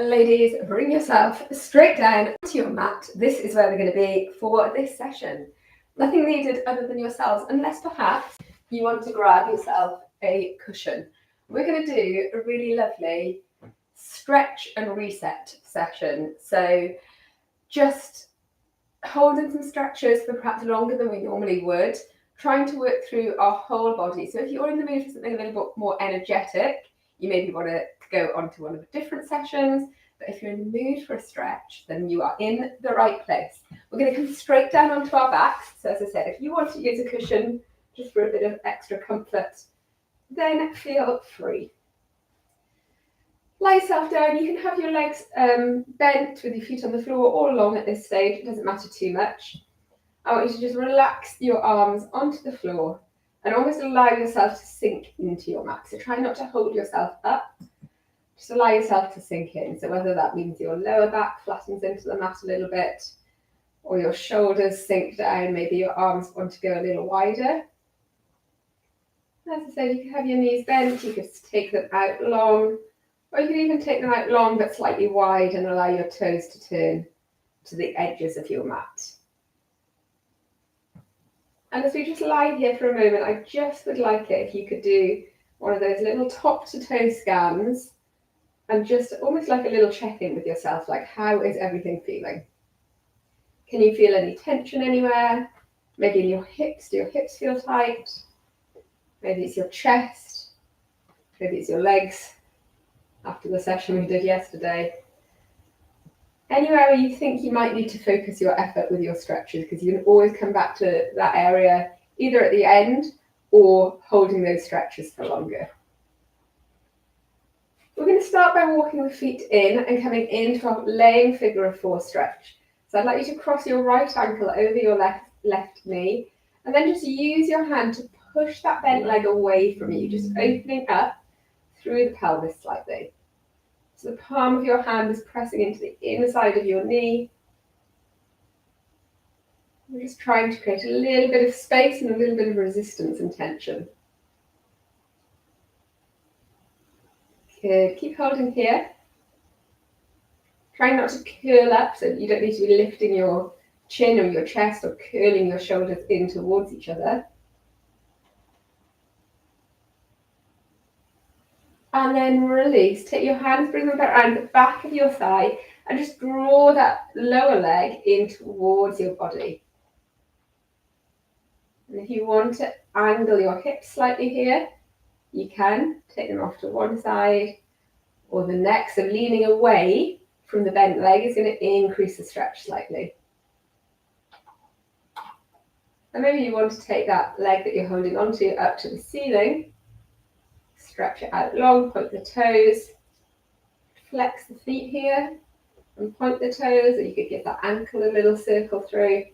Ladies, bring yourself straight down to your mat. This is where we're going to be for this session. Nothing needed other than yourselves, unless perhaps you want to grab yourself a cushion. We're going to do a really lovely stretch and reset session. So just holding some stretches for perhaps longer than we normally would, trying to work through our whole body. So if you're in the mood for something a little bit more energetic, you maybe want to go on to one of the different sessions. But if you're in the mood for a stretch, then you are in the right place. We're going to come straight down onto our backs. So as I said, if you want to use a cushion just for a bit of extra comfort, then feel free. Lie yourself down. You can have your legs bent with your feet on the floor all along at this stage. It doesn't matter too much. I want you to just relax your arms onto the floor and almost allow yourself to sink into your mat. So try not to hold yourself up. Just allow yourself to sink in. So whether that means your lower back flattens into the mat a little bit, or your shoulders sink down, maybe your arms want to go a little wider. As I said, you can have your knees bent, you could take them out long, or you can even take them out long but slightly wide and allow your toes to turn to the edges of your mat. And as we just lie here for a moment, I just would like it if you could do one of those little top to toe scans and just almost like a little check-in with yourself, like how is everything feeling? Can you feel any tension anywhere? Maybe in your hips, do your hips feel tight? Maybe it's your chest, maybe it's your legs after the session we did yesterday. Anywhere where you think you might need to focus your effort with your stretches, because you can always come back to that area either at the end or holding those stretches for longer. We're going to start by walking the feet in and coming into our laying figure of four stretch. So I'd like you to cross your right ankle over your left knee, and then just use your hand to push that bent leg away from you, just opening up through the pelvis slightly. So the palm of your hand is pressing into the inside of your knee. We're just trying to create a little bit of space and a little bit of resistance and tension. Good. Keep holding here. Trying not to curl up, so you don't need to be lifting your chin or your chest or curling your shoulders in towards each other. And then release. Take your hands, bring them around the back of your thigh, and just draw that lower leg in towards your body. And if you want to angle your hips slightly here, you can take them off to one side or the next. So leaning away from the bent leg is going to increase the stretch slightly. And maybe you want to take that leg that you're holding onto up to the ceiling. Stretch it out long, point the toes, flex the feet here and point the toes, or you could give that ankle a little circle through.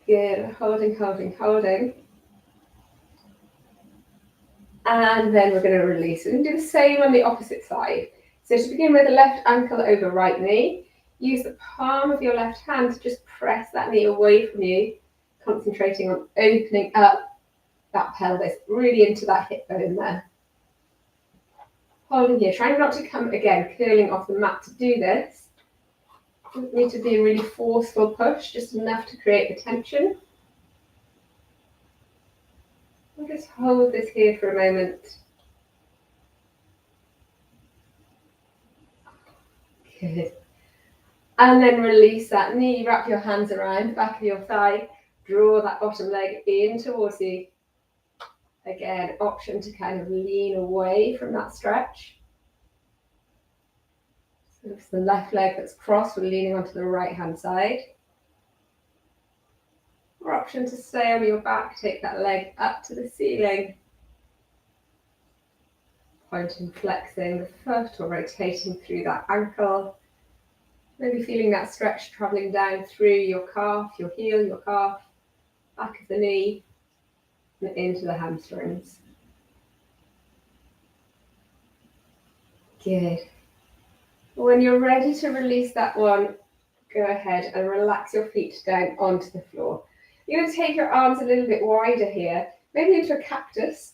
Good, holding, holding, holding. And then we're going to release. We're going to do the same on the opposite side. So to begin with, the left ankle over right knee. Use the palm of your left hand to just press that knee away from you, concentrating on opening up that pelvis, really into that hip bone there. Holding here, trying not to come, again, curling off the mat to do this. Doesn't need to be a really forceful push, just enough to create the tension. We'll just hold this here for a moment. Good. And then release that knee, wrap your hands around the back of your thigh, draw that bottom leg in towards you. Again, option to kind of lean away from that stretch. So it's the left leg that's crossed, we're leaning onto the right hand side. Or option to stay on your back, take that leg up to the ceiling. Pointing, flexing the foot or rotating through that ankle. Maybe feeling that stretch traveling down through your calf, your heel, your calf, back of the knee, and into the hamstrings. Good. When you're ready to release that one, go ahead and relax your feet down onto the floor. You're going to take your arms a little bit wider here, maybe into a cactus,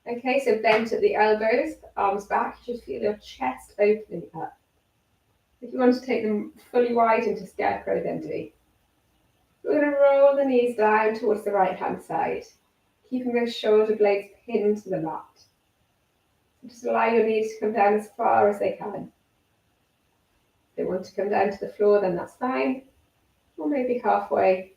Okay, so bent at the elbows, arms back, you should feel your chest opening up. If you want to take them fully wide into scarecrow, then do. We're going to roll the knees down towards the right hand side, keeping those shoulder blades pinned to the mat. Just allow your knees to come down as far as they can. If they want to come down to the floor, then that's fine, or maybe halfway.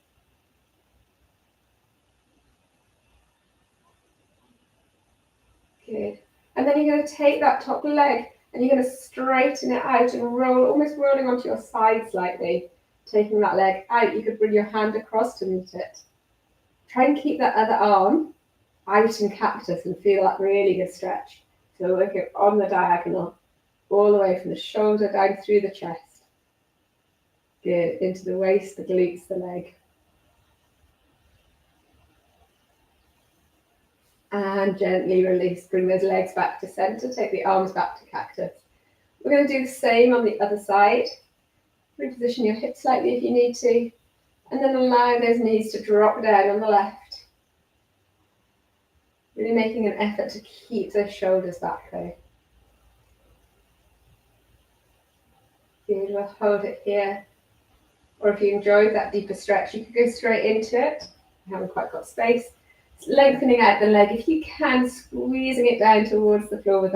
Good. And then you're going to take that top leg and you're going to straighten it out and roll, almost rolling onto your side slightly, taking that leg out. You could bring your hand across to meet it. Try and keep that other arm out in cactus and feel that really good stretch. So work it on the diagonal, all the way from the shoulder down through the chest. Good, into the waist, the glutes, the leg. And gently release, bring those legs back to center, take the arms back to cactus. We're going to do the same on the other side. Reposition your hips slightly if you need to, and then allow those knees to drop down on the left. Really making an effort to keep those shoulders back though. Good, we'll hold it here. Or if you enjoyed that deeper stretch, you could go straight into it. You haven't quite got space. Lengthening out the leg, if you can, squeezing it down towards the floor with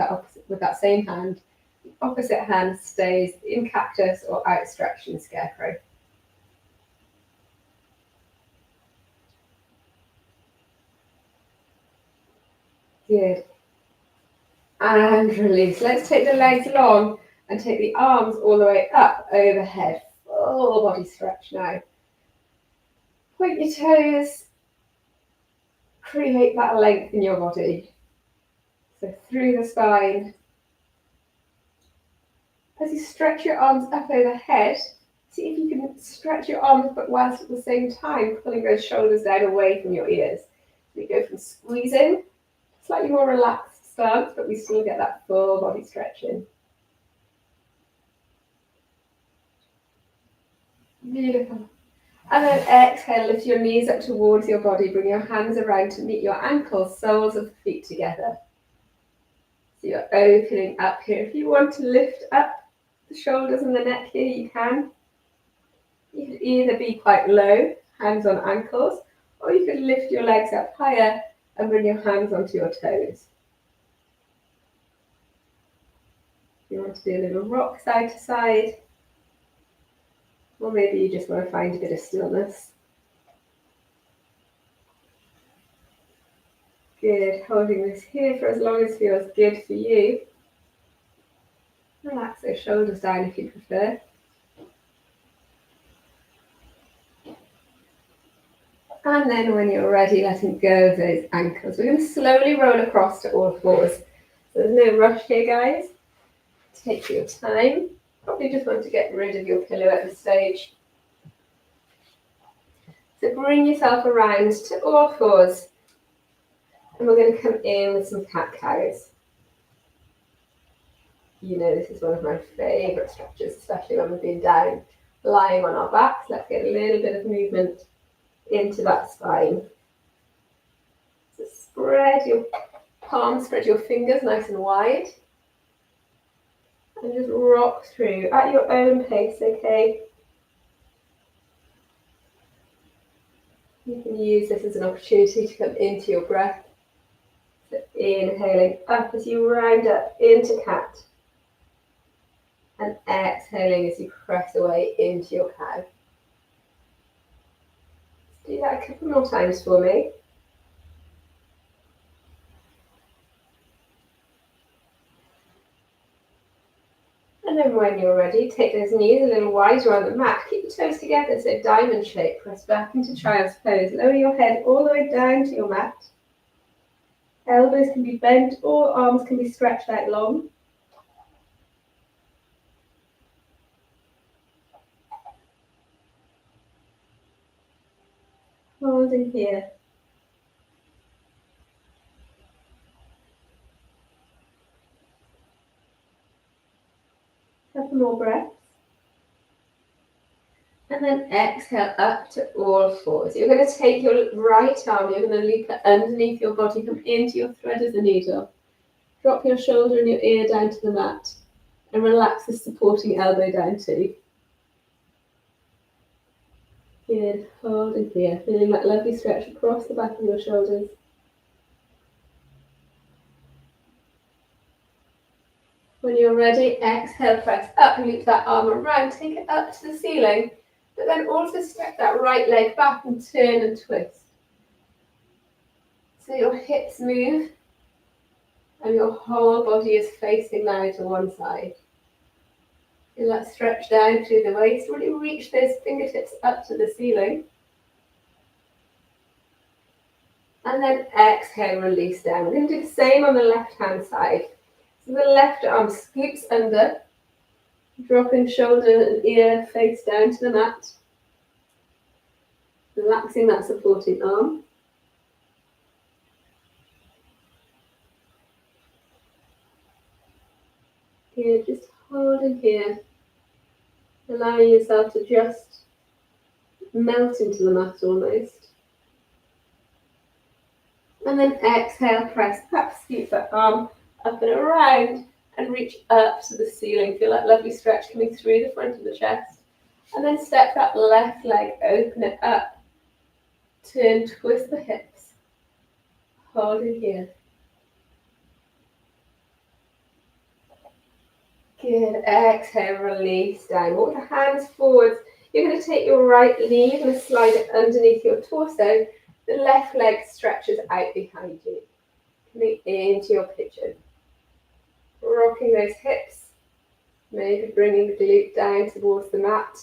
that same hand. The opposite hand stays in cactus or outstretched in scarecrow. Good. And release. Let's take the legs long and take the arms all the way up overhead. Full body stretch now. Point your toes. Create that length in your body. So through the spine. As you stretch your arms up overhead, see if you can stretch your arms but whilst at the same time pulling those shoulders down away from your ears. We go from squeezing, slightly more relaxed stance, but we still get that full body stretch in. Beautiful. And then exhale, lift your knees up towards your body, bring your hands around to meet your ankles, soles of the feet together. So you're opening up here. If you want to lift up the shoulders and the neck here, you can. You could either be quite low, hands on ankles, or you could lift your legs up higher and bring your hands onto your toes. You want to do a little rock side to side, or maybe you just want to find a bit of stillness. Good, holding this here for as long as feels good for you. Relax those shoulders down if you prefer. And then when you're ready, letting go of those ankles. We're going to slowly roll across to all fours. So there's no rush here, guys. Take your time. Probably just want to get rid of your pillow at this stage. So bring yourself around to all fours. And we're going to come in with some cat-cows. You know this is one of my favourite stretches, especially when we've been down, lying on our backs. Let's get a little bit of movement into that spine. So spread your palms, spread your fingers nice and wide. And just rock through at your own pace, okay? You can use this as an opportunity to come into your breath. So inhaling up as you round up into cat. And exhaling as you press away into your cow. Let's do that a couple more times for me. And then when you're ready, take those knees a little wider on the mat. Keep the toes together, so diamond shape. Press back into child's pose. Lower your head all the way down to your mat. Elbows can be bent or arms can be stretched out long. Holding here. Couple more breaths. And then exhale up to all fours. You're going to take your right arm, you're going to loop it underneath your body, come into your thread as a needle. Drop your shoulder and your ear down to the mat and relax the supporting elbow down too. Good, hold it here, feeling that lovely stretch across the back of your shoulders. When you're ready, exhale, press up, loop that arm around, take it up to the ceiling, but then also step that right leg back and turn and twist. So your hips move and your whole body is facing now to one side. Feel that stretch down through the waist, really reach those fingertips up to the ceiling. And then exhale, release down. We're going to do the same on the left-hand side. So the left arm scoops under, dropping shoulder and ear face down to the mat. Relaxing that supporting arm. Good, just holding here. Allowing yourself to just melt into the mat almost. And then exhale, press up, scoop that arm up and around and reach up to the ceiling. Feel that lovely stretch coming through the front of the chest. And then step that left leg, open it up. Turn, twist the hips. Hold it here. Good, exhale, release down. Walk the hands forwards. You're going to take your right knee, you're going to slide it underneath your torso. The left leg stretches out behind you. Coming into your pigeon. Rocking those hips. Maybe bringing the glute down towards the mat.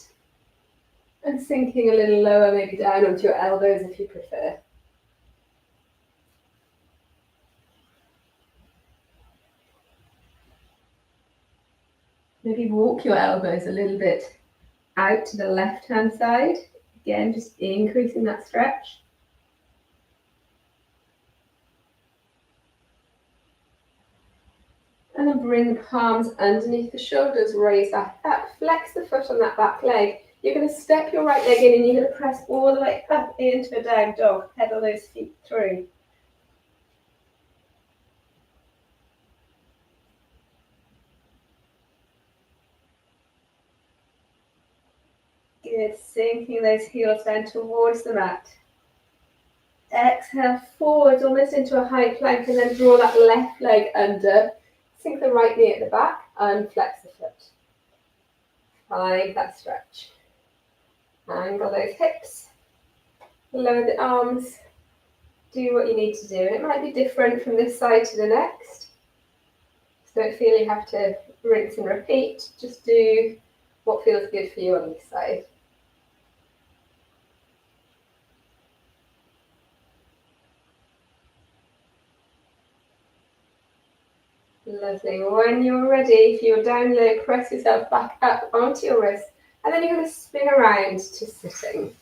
And sinking a little lower, maybe down onto your elbows if you prefer. Maybe walk your elbows a little bit out to the left-hand side. Again, just increasing that stretch. And then bring the palms underneath the shoulders, raise that up, flex the foot on that back leg. You're going to step your right leg in and you're going to press all the way up into a down dog. Pedal those feet through. Good, sinking those heels down towards the mat. Exhale forwards, almost into a high plank, and then draw that left leg under. Sink the right knee at the back and flex the foot. Find that stretch. Angle those hips. Lower the arms. Do what you need to do. It might be different from this side to the next. So don't feel you have to rinse and repeat. Just do what feels good for you on this side. Lovely. When you're ready, if you're down low, press yourself back up onto your wrist, and then you're going to spin around to sitting.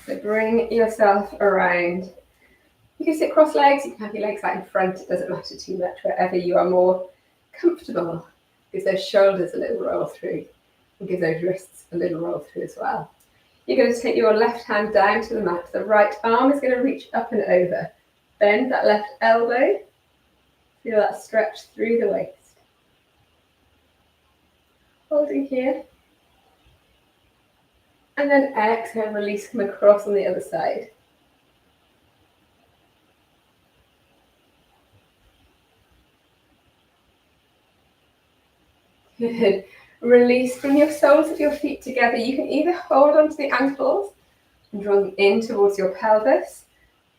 So bring yourself around. You can sit cross legs, you can have your legs out in front, it doesn't matter too much, wherever you are more comfortable. Give those shoulders a little roll through, and give those wrists a little roll through as well. You're going to take your left hand down to the mat. The right arm is going to reach up and over. Bend that left elbow. Feel that stretch through the waist. Holding here. And then exhale, release, come across on the other side. Good. Release, bring your soles of your feet together. You can either hold onto the ankles and draw them in towards your pelvis.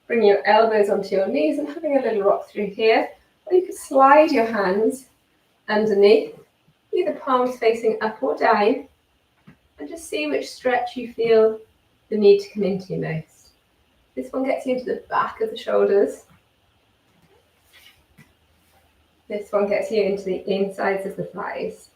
Bring your elbows onto your knees and having a little rock through here. Or you could slide your hands underneath, either palms facing up or down, and just see which stretch you feel the need to come into most. This one gets you into the back of the shoulders. This one gets you into the insides of the thighs.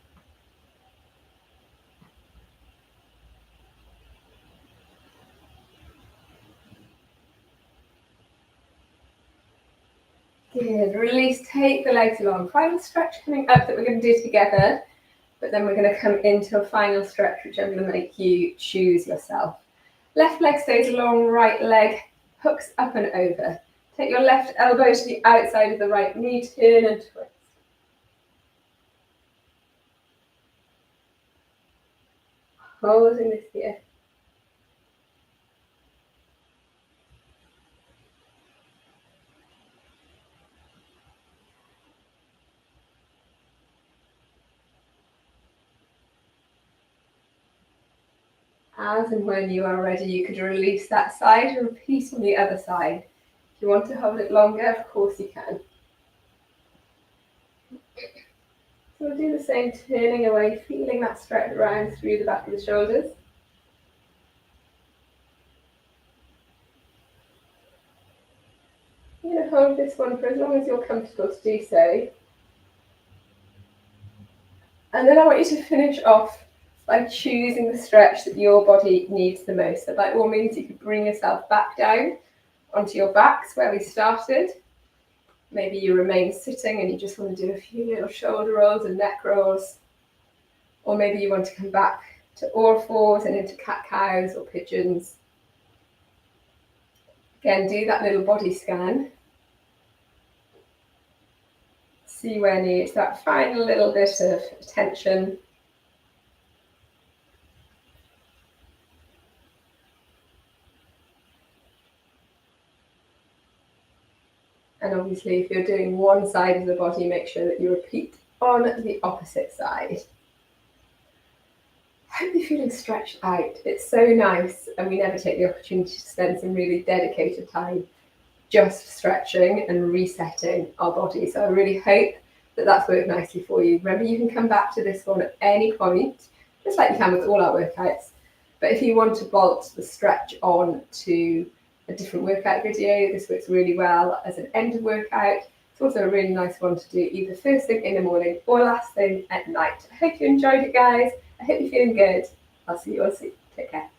Good. Release, take the legs along. Final stretch coming up that we're going to do together. But then we're going to come into a final stretch, which I'm going to make you choose yourself. Left leg stays long, right leg hooks up and over. Take your left elbow to the outside of the right knee, turn and twist. Holding this here. As and when you are ready, you could release that side and repeat on the other side. If you want to hold it longer, of course you can. So we'll do the same, turning away, feeling that stretch around through the back of the shoulders. I'm going to hold this one for as long as you're comfortable to do so. And then I want you to finish off by choosing the stretch that your body needs the most. So by all means, you could bring yourself back down onto your backs where we started. Maybe you remain sitting and you just want to do a few little shoulder rolls and neck rolls. Or maybe you want to come back to all fours and into cat-cows or pigeons. Again, do that little body scan. See where needs that final little bit of attention. And obviously, if you're doing one side of the body, make sure that you repeat on the opposite side. I hope you're feeling stretched out. It's so nice, and we never take the opportunity to spend some really dedicated time just stretching and resetting our body. So I really hope that that's worked nicely for you. Remember, you can come back to this one at any point, just like you can with all our workouts. But if you want to bolt the stretch on to a different workout video, this works really well as an end of workout. It's also a really nice one to do either first thing in the morning or last thing at night. I hope you enjoyed it, guys. I hope you're feeling good. I'll see you all soon. Take care.